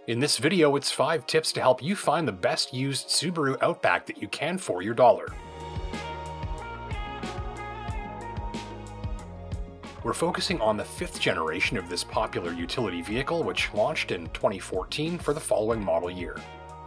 In this video, it's 5 tips to help you find the best used Subaru Outback that you can for your dollar. We're focusing on the 5th generation of this popular utility vehicle, which launched in 2014 for the following model year.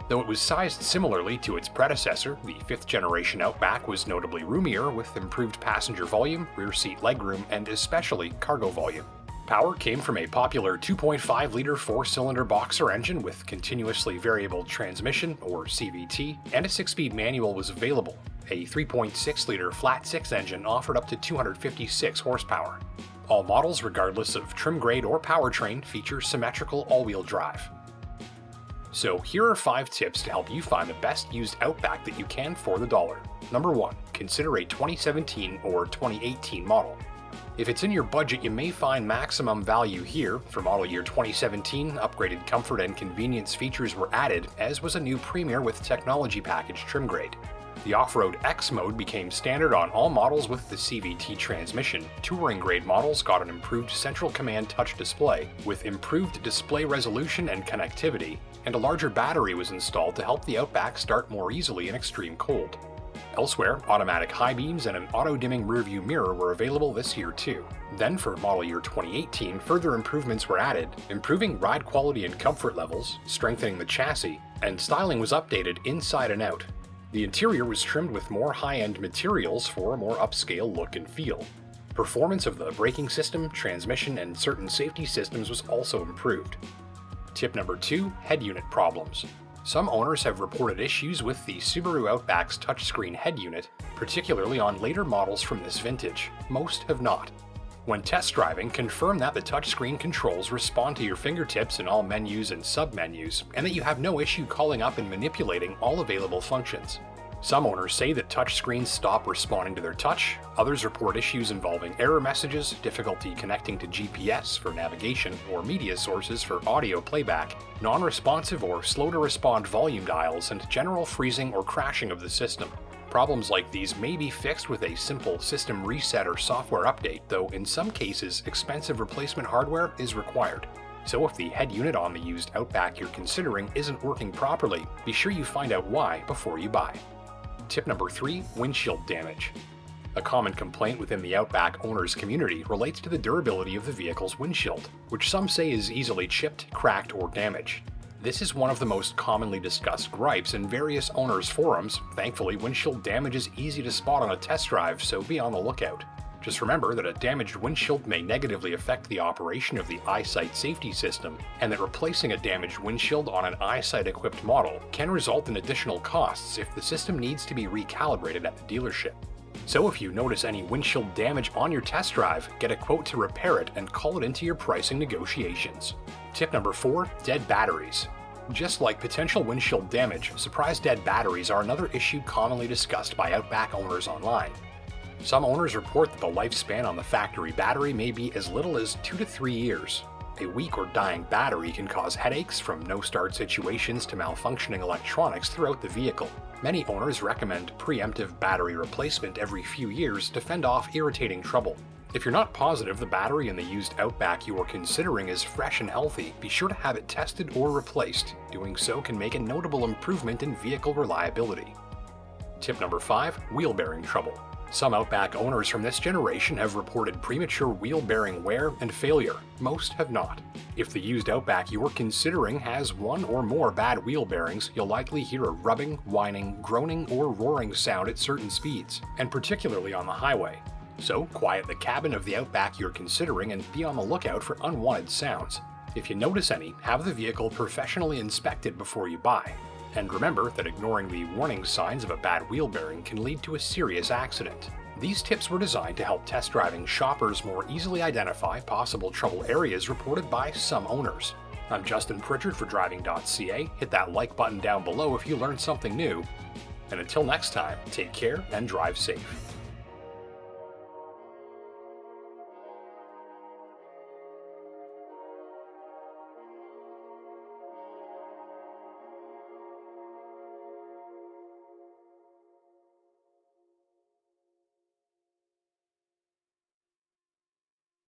Though it was sized similarly to its predecessor, the 5th generation Outback was notably roomier with improved passenger volume, rear seat legroom, and especially cargo volume. Power came from a popular 2.5-liter 4-cylinder boxer engine with continuously variable transmission, or CVT, and a 6-speed manual was available. A 3.6-liter flat-six engine offered up to 256 horsepower. All models, regardless of trim grade or powertrain, feature symmetrical all-wheel drive. So here are 5 tips to help you find the best used Outback that you can for the dollar. Number 1. Consider a 2017 or 2018 model. If it's in your budget, you may find maximum value here. For model year 2017, upgraded comfort and convenience features were added, as was a new Premier with technology package trim grade. The Off-Road X mode became standard on all models with the CVT transmission. Touring grade models got an improved central command touch display, with improved display resolution and connectivity, and a larger battery was installed to help the Outback start more easily in extreme cold. Elsewhere, automatic high beams and an auto-dimming rearview mirror were available this year too. Then for model year 2018, further improvements were added, improving ride quality and comfort levels, strengthening the chassis, and styling was updated inside and out. The interior was trimmed with more high-end materials for a more upscale look and feel. Performance of the braking system, transmission, and certain safety systems was also improved. Tip number 2, head unit problems. Some owners have reported issues with the Subaru Outback's touchscreen head unit, particularly on later models from this vintage. Most have not. When test driving, confirm that the touchscreen controls respond to your fingertips in all menus and sub-menus, and that you have no issue calling up and manipulating all available functions. Some owners say that touchscreens stop responding to their touch, others report issues involving error messages, difficulty connecting to GPS for navigation or media sources for audio playback, non-responsive or slow-to-respond volume dials, and general freezing or crashing of the system. Problems like these may be fixed with a simple system reset or software update, though in some cases expensive replacement hardware is required. So if the head unit on the used Outback you're considering isn't working properly, be sure you find out why before you buy. Tip number 3, windshield damage. A common complaint within the Outback owners community relates to the durability of the vehicle's windshield, which some say is easily chipped, cracked, or damaged. This is one of the most commonly discussed gripes in various owners' forums. Thankfully, windshield damage is easy to spot on a test drive, so be on the lookout. Just remember that a damaged windshield may negatively affect the operation of the eyesight safety system, and that replacing a damaged windshield on an eyesight-equipped model can result in additional costs if the system needs to be recalibrated at the dealership. So if you notice any windshield damage on your test drive, get a quote to repair it and call it into your pricing negotiations. Tip number 4, dead batteries. Just like potential windshield damage, surprise dead batteries are another issue commonly discussed by Outback owners online. Some owners report that the lifespan on the factory battery may be as little as 2 to 3 years. A weak or dying battery can cause headaches from no-start situations to malfunctioning electronics throughout the vehicle. Many owners recommend preemptive battery replacement every few years to fend off irritating trouble. If you're not positive the battery in the used Outback you are considering is fresh and healthy, be sure to have it tested or replaced. Doing so can make a notable improvement in vehicle reliability. Tip number 5, wheel bearing trouble. Some Outback owners from this generation have reported premature wheel bearing wear and failure. Most have not. If the used Outback you are considering has one or more bad wheel bearings, you'll likely hear a rubbing, whining, groaning, or roaring sound at certain speeds, and particularly on the highway. So quiet the cabin of the Outback you're considering and be on the lookout for unwanted sounds. If you notice any, have the vehicle professionally inspected before you buy. And remember that ignoring the warning signs of a bad wheel bearing can lead to a serious accident. These tips were designed to help test driving shoppers more easily identify possible trouble areas reported by some owners. I'm Justin Pritchard for Driving.Ca. Hit that like button down below if you learned something new. And until next time, take care and drive safe.